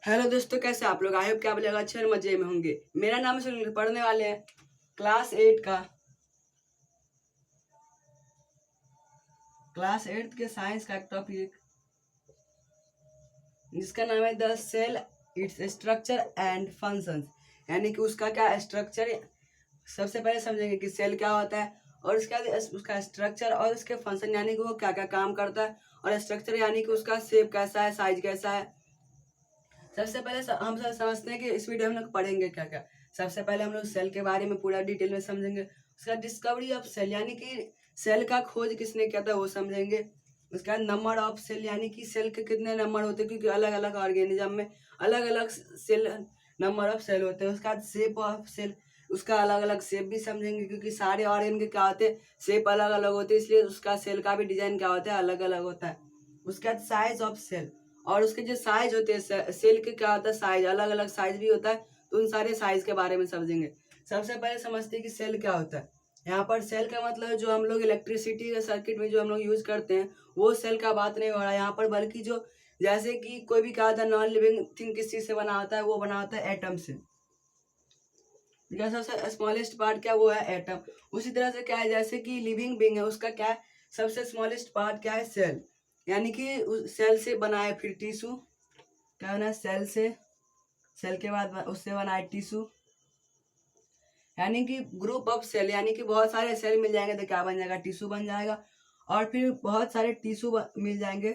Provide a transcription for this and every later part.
Hello दोस्तों, कैसे आप लोग? आई होप कि आप लोग अच्छे और मजे में होंगे। मेरा नाम है सुनील। पढ़ने वाले हैं क्लास 8 के साइंस का एक टॉपिक जिसका नाम है the cell, its structure and functions. यानी कि उसका क्या स्ट्रक्चर, सबसे पहले समझेंगे कि सेल क्या होता है और उसके बाद उसका स्ट्रक्चर और उसके फंक्शन यानी कि वो क्या क्या काम करता है, और स्ट्रक्चर यानी कि उसका शेप कैसा है, साइज कैसा है। सबसे पहले हम सब समझते हैं कि इस वीडियो में हम लोग पढ़ेंगे क्या क्या। सबसे पहले हम लोग सेल के बारे में पूरा डिटेल में समझेंगे। उसका डिस्कवरी ऑफ सेल यानी कि सेल का खोज किसने किया था वो समझेंगे। उसका नंबर ऑफ सेल यानी कि सेल के कितने नंबर होते हैं, क्योंकि अलग अलग ऑर्गेनिज्म में अलग अलग सेल नंबर ऑफ सेल होते हैं। उसका बाद शेप ऑफ सेल, उसका अलग अलग शेप भी समझेंगे, क्योंकि सारे ऑर्गेन के क्या होते हैं, शेप अलग अलग होते हैं, इसलिए उसका सेल का भी डिजाइन क्या होता है, अलग अलग होता है। उसके बाद साइज ऑफ सेल, और उसके जो साइज होते हैं सेल के क्या होता है, साइज अलग अलग साइज भी होता है, तो उन सारे साइज के बारे में समझेंगे। सबसे पहले समझते हैं कि सेल क्या होता है। यहाँ पर सेल का मतलब जो हम लोग इलेक्ट्रिसिटी के सर्किट में जो हम लोग यूज करते हैं वो सेल का बात नहीं हो रहा है यहाँ पर, बल्कि जो जैसे कि कोई भी कहा होता है नॉन लिविंग थिंग किस चीज से बना होता है, वो बना होता है एटम से। सबसे स्मॉलेस्ट पार्ट क्या, वो है एटम। उसी तरह से क्या है, जैसे कि लिविंग बींग है, उसका क्या है, सबसे स्मॉलेस्ट पार्ट क्या है, सेल। यानी कि उस सेल से बना है, फिर टिश्यू क्या बना है, सेल से। सेल के बाद उससे बना है टिश्यू, यानी कि ग्रुप ऑफ सेल, यानी कि बहुत सारे सेल मिल जाएंगे तो क्या बन जाएगा, टिश्यू बन जाएगा। और फिर बहुत सारे टिश्यू मिल जाएंगे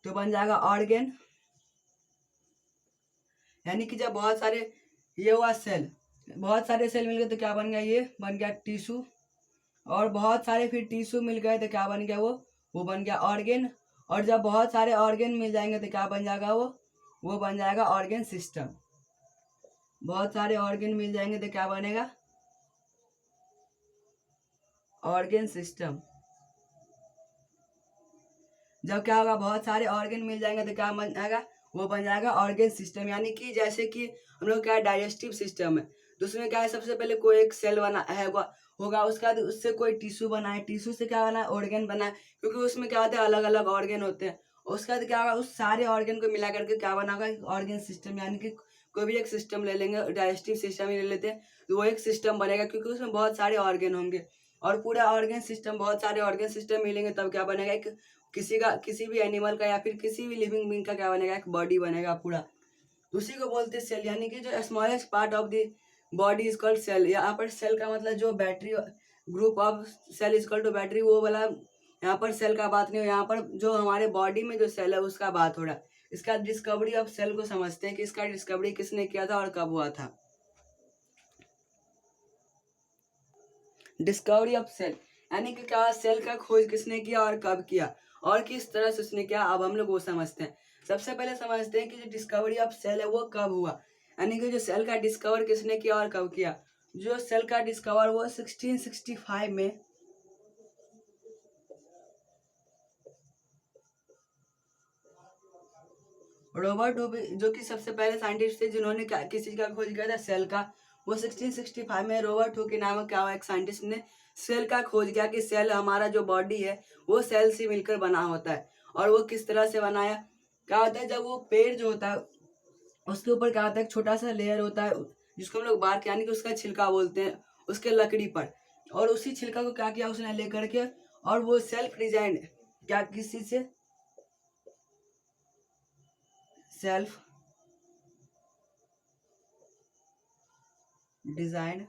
तो बन जाएगा ऑर्गेन। यानी कि जब बहुत सारे, ये हुआ सेल, बहुत सारे सेल मिल गए तो क्या बन गया, ये बन गया टिश्यू। और बहुत सारे फिर टिश्यू मिल गए तो क्या बन गया, वो बन गया ऑर्गेन। और जब बहुत सारे ऑर्गेन मिल जाएंगे तो क्या बन जाएगा, वो बन जाएगा ऑर्गेन सिस्टम। बहुत सारे ऑर्गेन मिल जाएंगे तो क्या बनेगा, ऑर्गेन सिस्टम। जब क्या होगा, बहुत सारे ऑर्गेन मिल जाएंगे तो क्या बन जाएगा, वो बन जाएगा ऑर्गेन सिस्टम। यानी कि जैसे कि हम लोग क्या डाइजेस्टिव सिस्टम है, तो उसमें क्या है, सबसे पहले कोई एक सेल बना है होगा, उसके बाद उससे कोई टिश्यू बना है, टिश्यू से क्या बना है, ऑर्गेन बना है, क्योंकि उसमें क्या होता है, अलग अलग ऑर्गेन होते हैं। उसके बाद क्या होगा, उस सारे ऑर्गेन को मिला करके क्या बना होगा, ऑर्गेन सिस्टम। यानी कि कोई भी एक सिस्टम ले लेंगे, डाइजेस्टिव सिस्टम ही ले लेते हैं, तो वो एक सिस्टम बनेगा, क्योंकि उसमें बहुत सारे ऑर्गेन होंगे। और पूरा ऑर्गेन सिस्टम, बहुत सारे ऑर्गेन सिस्टम मिलेंगे तब क्या बनेगा, एक किसी भी एनिमल का या फिर किसी भी लिविंग बींग का क्या बनेगा, एक बॉडी बनेगा पूरा। उसी को बोलते हैं सेल। यानी कि जो smallest part of the body is called cell. यहाँ पर सेल का मतलब जो battery, group of cell is called to battery, वो वाला यहाँ पर सेल का बात नहीं हो, यहाँ पर जो हमारे बॉडी में जो सेल है उसका बात हो रहा है। इसका डिस्कवरी ऑफ सेल को समझते हैं कि इसका डिस्कवरी किसने किया था और कब हुआ था। डिस्कवरी ऑफ सेल यानी कि क्या, सेल का खोज किसने किया और कब किया और किस तरह से उसने किया, अब हम लोग वो समझते हैं। सबसे पहले समझते हैं कि जो डिस्कवरी ऑफ सेल है वो कब हुआ, यानी कि जो सेल का डिस्कवर किसने किया और कब किया। जो सेल का डिस्कवर वो 1665 में रॉबर्ट हुक, जो कि सबसे पहले साइंटिस्ट थे जिन्होंने किस चीज का खोज किया था, सेल का। वो 1665 में रॉबर्ट हुक के नामक क्या हुआ, एक साइंटिस्ट ने सेल का खोज किया कि सेल, हमारा जो बॉडी है वो सेल से मिलकर बना होता है। और वो किस तरह से बनाया, क्या होता है, जब वो पेड़ जो होता है उसके ऊपर क्या होता है, एक छोटा सा लेयर होता है जिसको हम लोग बार्क यानी कि उसका छिलका बोलते हैं, उसके लकड़ी पर। और उसी छिलका को क्या किया उसने लेकर के, और वो सेल्फ डिजाइन, क्या किसी से self design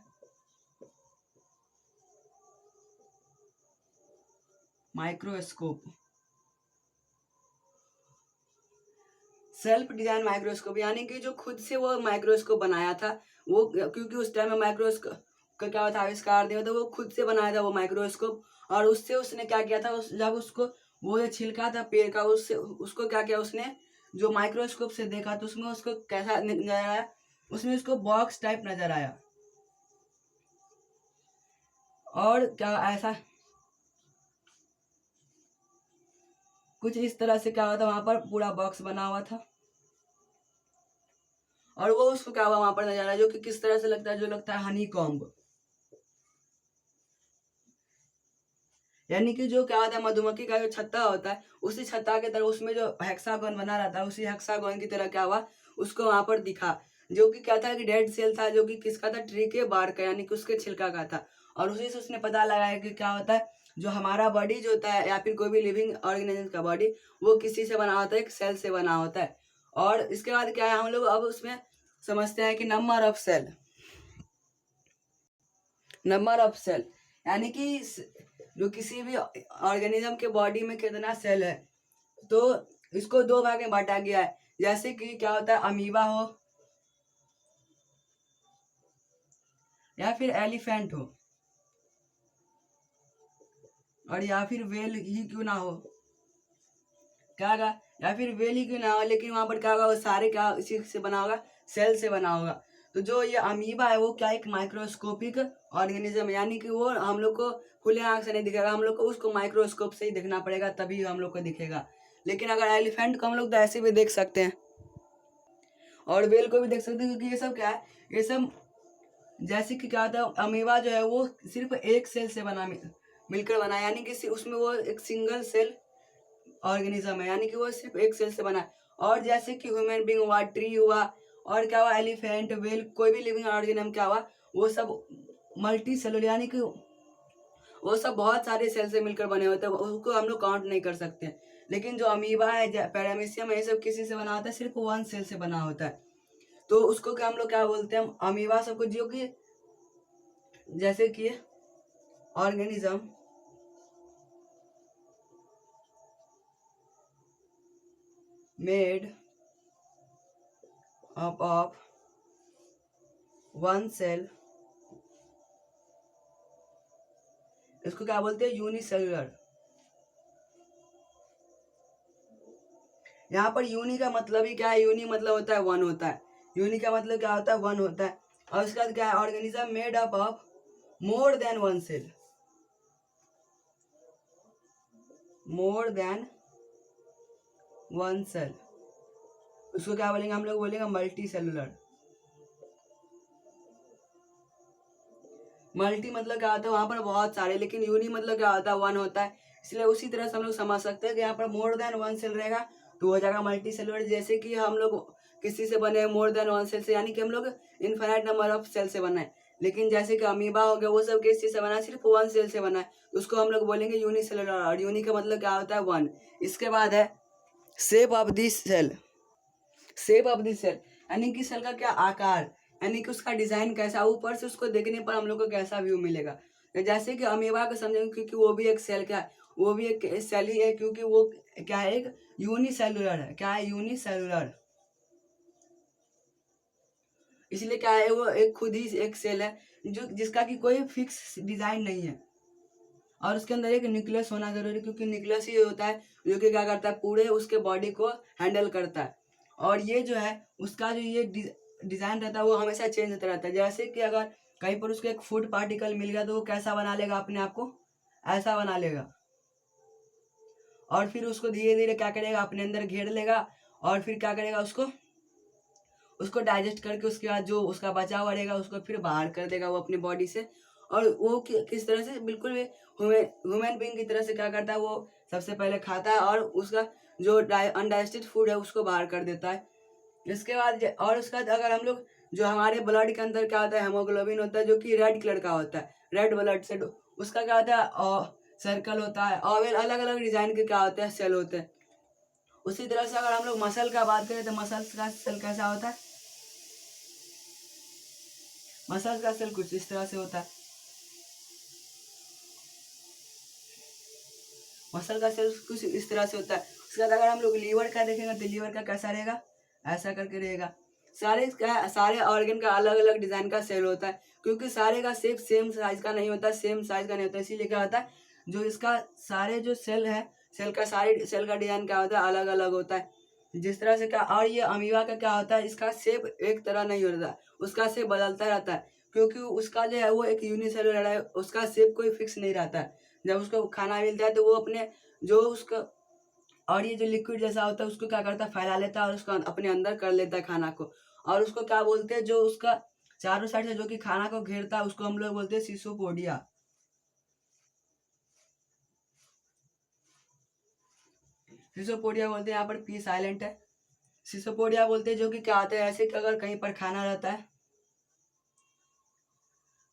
microscope, self design microscope, यानी कि जो खुद से वो माइक्रोस्कोप बनाया था। वो क्योंकि उस टाइम में माइक्रोस्कोप का क्या था, आविष्कार नहीं होता, वो खुद से बनाया था वो माइक्रोस्कोप। और उससे उसने क्या किया था, जब उसको वो जो छिलका था पेड़ का, उससे उसको क्या किया उसने, जो माइक्रोस्कोप से देखा तो उसमें उसको कैसा नजर आया, उसमें उसको बॉक्स टाइप नजर आया। और क्या ऐसा कुछ इस तरह से क्या हुआ था, वहां पर पूरा बॉक्स बना हुआ था। और वो उसको क्या हुआ, वहां पर नजर आया, जो कि किस तरह से लगता है, जो लगता है हनी कॉम्ब। यानी कि जो क्या होता है, मधुमक्खी का जो छत्ता होता है, उसी छत्ता की तरह उसमें जो हेक्सागोन बना रहता है, उसी हेक्सागोन की तरह क्या हुआ, उसको वहां पर दिखा, जो कि क्या था कि डेड सेल था, जो कि किसका था, ट्री के बार का, यानी कि उसके छिलका का था। और उसी से उसने पता लगाया कि क्या होता है, जो हमारा बॉडी जो होता है या फिर कोई भी लिविंग ऑर्गेनिज्म का बॉडी, वो किसी से बना होता है, एक सेल से बना होता है। और इसके बाद क्या है, हम लोग अब उसमें समझते हैं कि number of cell, number of cell यानी कि जो किसी भी ऑर्गेनिज्म के बॉडी में कितना सेल है, तो इसको दो भाग में बांटा गया है। जैसे कि क्या होता है, अमीबा हो या फिर एलिफेंट हो, और या फिर वेल ही क्यों ना हो, क्या होगा, या फिर वेल ही क्यों ना हो, लेकिन वहां पर क्या होगा, वो सारे क्या इसी से बना होगा, सेल से बना होगा। तो जो ये अमीबा है, वो क्या एक माइक्रोस्कोपिक ऑर्गेनिज्म है, यानी कि वो हम लोग को खुले आंख से नहीं दिखेगा, हम लोग को उसको माइक्रोस्कोप से ही देखना पड़ेगा, तभी हम लोग को दिखेगा। लेकिन अगर एलिफेंट को हम लोग तो ऐसे भी देख सकते हैं, और वेल को भी देख सकते हैं, क्योंकि ये सब क्या है, ये सब जैसे कि क्या होता है, अमीबा जो है वो सिर्फ एक सेल से बना, मिलकर बना है, यानी कि उसमें वो एक सिंगल सेल ऑर्गेनिज्म है, यानी कि वो सिर्फ एक सेल से बना है। और जैसे कि ह्यूमन बींग हुआ, ट्री हुआ, और क्या हुआ, एलिफेंट, वेल, कोई भी लिविंग ऑर्गेनिज्म क्या हुआ, वो सब मल्टी सेलुलर, यानी कि वो सब बहुत सारे सेल से मिलकर बने होते हैं, उसको हम लोग काउंट नहीं कर सकते। लेकिन जो अमीबा है, पैरामीशियम है, ये सब किसी से बना होता है, सिर्फ वन सेल से बना होता है। तो उसको क्या हम लोग क्या बोलते हैं, अमीबा सबको, जो कि जैसे कि organism made up of one cell, इसको क्या बोलते हैं, यूनिसेलुलर। यहाँ पर यूनि का मतलब ही क्या है, यूनि मतलब होता है वन होता है, यूनि का मतलब क्या होता है, वन होता है। और उसके बाद क्या है, organism made up of more than one cell, more than one cell, उसको क्या बोलेंगे, हम लोग बोलेंगे मल्टी सेलुलर। मल्टी मतलब क्या होता है, वहां पर बहुत सारे, लेकिन यूनि मतलब क्या होता है, वन होता है। इसलिए उसी तरह से हम लोग समझ सकते हैं कि यहाँ पर मोर देन वन सेल रहेगा तो हो जाएगा मल्टी सेलुलर। जैसे कि हम लोग किसी से बने मोर देन वन सेल से, यानी कि हम लोग इनफाइनाइट नंबर ऑफ सेल से बना है। लेकिन जैसे कि अमीबा हो गया, वो सब किस चीज से बना है, सिर्फ वन सेल से बना है, तो उसको हम लोग बोलेंगे यूनिसेलुलर। और यूनि का मतलब क्या होता है, वन। इसके बाद है shape of this cell, shape of the cell यानी कि सेल का क्या आकार, यानी कि उसका डिजाइन कैसा, ऊपर से उसको देखने पर हम लोग को कैसा व्यू मिलेगा। तो जैसे कि अमीबा को समझेंगे, क्योंकि वो भी एक सेल, क्या है, वो भी एक सेल ही है, क्योंकि वो क्या है, एक यूनिसेलुलर है, क्या है, यूनिसेलुलर। इसलिए क्या है, वो एक खुद ही एक सेल है, जो जिसका कि कोई फिक्स डिजाइन नहीं है। और उसके अंदर एक न्यूक्लियस होना जरूरी है, क्योंकि न्यूक्लियस ही होता है जो कि क्या करता है, पूरे उसके बॉडी को हैंडल करता है। और ये जो है, उसका जो ये डिजाइन रहता है, वो हमेशा चेंज होता रहता है। जैसे कि अगर कहीं पर उसको एक फूड पार्टिकल मिल गया, तो वो कैसा बना लेगा अपने आप को, ऐसा बना लेगा। और फिर उसको धीरे धीरे क्या करेगा, अपने अंदर घेर लेगा, और फिर क्या करेगा, उसको उसको डाइजेस्ट करके उसके बाद जो उसका बचा हुआ रहेगा, उसको फिर बाहर कर देगा वो अपने बॉडी से। और वो किस तरह से, बिल्कुल भी ह्यूमन बींग की तरह से क्या करता है, वो सबसे पहले खाता है, और उसका जो अनडाइजेस्टेड फूड है उसको बाहर कर देता है। इसके बाद और उसके बाद अगर हम लोग, जो हमारे ब्लड के अंदर क्या होता है, हेमोग्लोबिन होता है, जो कि रेड कलर का होता है, रेड ब्लड सेल, उसका क्या होता है, सर्कल होता है, और अलग अलग डिजाइन के क्या होते हैं, सेल होते हैं। उसी तरह से अगर हम लोग मसल का बात करें, तो मसल्स का सेल कैसा होता है, मसल्स का सेल कुछ इस तरह से होता है। मसल का सेल कुछ इस तरह से होता है। उसके बाद अगर हम लोग लीवर का देखेंगे, तो लीवर का कैसा रहेगा, ऐसा करके रहेगा। सारे ऑर्गन का अलग अलग डिजाइन का सेल होता है, क्योंकि सारे का शेप सेम साइज का नहीं होता, सेम साइज का नहीं होता। इसीलिए क्या होता है, जो इसका सारे जो सेल है, सेल का डिजाइन क्या होता है, अलग अलग होता है। जिस तरह से क्या, और ये अमीबा का क्या होता है, इसका शेप एक तरह नहीं होता, उसका शेप बदलता रहता है, क्योंकि उसका जो है वो एक यूनिसेलुलर है, उसका शेप कोई फिक्स नहीं रहता है। जब उसको खाना मिलता है, तो वो अपने जो उसका, और ये जो लिक्विड जैसा होता है, उसको क्या करता है, फैला लेता है, और उसको अपने अंदर कर लेता है खाना को। और उसको क्या बोलते हैं, जो उसका चारों साइड से जो कि खाना को घेरता है, उसको हम लोग बोलते हैं सिसोपोडिया। सिसोपोडिया बोलते हैं, यहाँ पर पी साइलेंट है। सिसोपोडिया बोलते हैं जो कि क्या होता है, ऐसे कि अगर कहीं पर खाना रहता है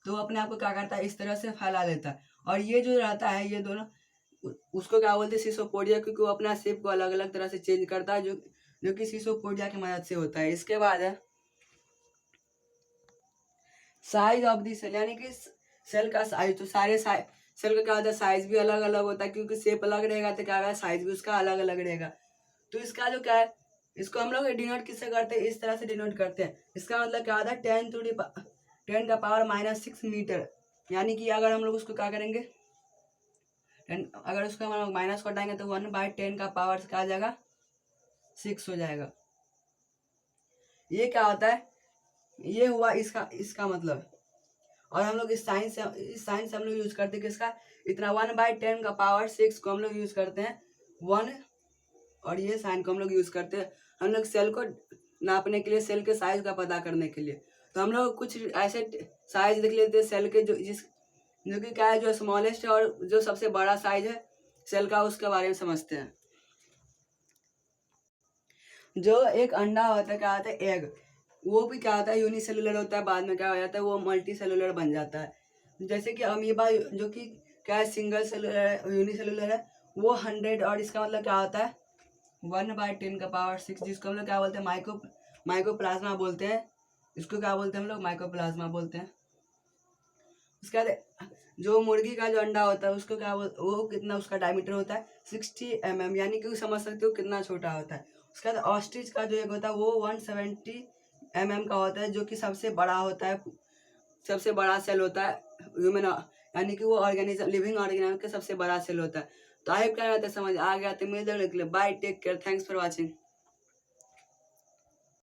तो वो अपने आप को क्या करता है, इस तरह से फैला लेता है। और ये जो रहता है, ये दोनों उसको क्या बोलते हैं, सिसोपोडिया, क्योंकि वो अपना शेप को अलग अलग तरह से चेंज करता है, जो कि सिसोपोडिया की मदद से होता है। इसके बाद है साइज ऑफ दी सेल, यानी कि सेल का साइज। तो सारे सेल का क्या होता है, साइज भी अलग अलग होता है, क्योंकि शेप अलग रहेगा तो क्या होगा, साइज भी उसका अलग अलग रहेगा। तो इसका जो क्या है, इसको हम लोग डिनोट किससे करते हैं, इस तरह से डिनोट करते हैं। इसका मतलब क्या होता है, 10 का पावर -6 मीटर। यानी कि अगर हम लोग उसको क्या करेंगे, अगर उसको हम लोग माइनस को हटाएंगे तो 1/10 का पावर क्या आ जाएगा, 6 हो जाएगा। ये क्या होता है, ये हुआ इसका मतलब। और हम लोग इस साइन से हम लोग यूज करते हैं किसका, इतना 1/10 का पावर 6 को हम लोग यूज करते हैं 1, और ये साइन को हम लोग यूज करते हैं हम लोग सेल को नापने के लिए, सेल के साइज का पता करने के लिए। तो हम लोग कुछ ऐसे साइज देख लेते हैं सेल के, जो कि क्या है, जो स्मॉलेस्ट है और जो सबसे बड़ा साइज है सेल का, उसके बारे में समझते हैं। जो एक अंडा होता है, क्या होता है, एग, वो भी क्या होता है, यूनिसेलुलर होता है, बाद में क्या हो जाता है, वो मल्टी सेलुलर बन जाता है। जैसे कि अमीबा, जो कि क्या है, सिंगल सेलुलर है, यूनिसेलुलर है, वो 100, और इसका मतलब क्या होता है, 1/10 का पावर 6, जिसको हम लोग क्या बोलते हैं, माइकोप्लाज्मा बोलते हैं। इसको क्या बोलते हैं हम लोग, माइकोप्लाज्मा बोलते हैं। उसके बाद जो मुर्गी का जो अंडा होता है, उसको क्या वो कितना उसका डायमीटर होता है, 60 mm, यानी कि समझ सकते हो कितना छोटा होता है। उसके बाद ऑस्ट्रिच का जो एक होता है वो 170 mm का होता है, जो कि सबसे बड़ा होता है, सबसे बड़ा सेल होता है ह्यूमन, यानी कि वो ऑर्गेनिज्म, लिविंग ऑर्गेनिज्म का सबसे बड़ा सेल होता है। तो आई होप क्या समझ आ गया, तो मिलते हैं, bye, take care, thanks for watching.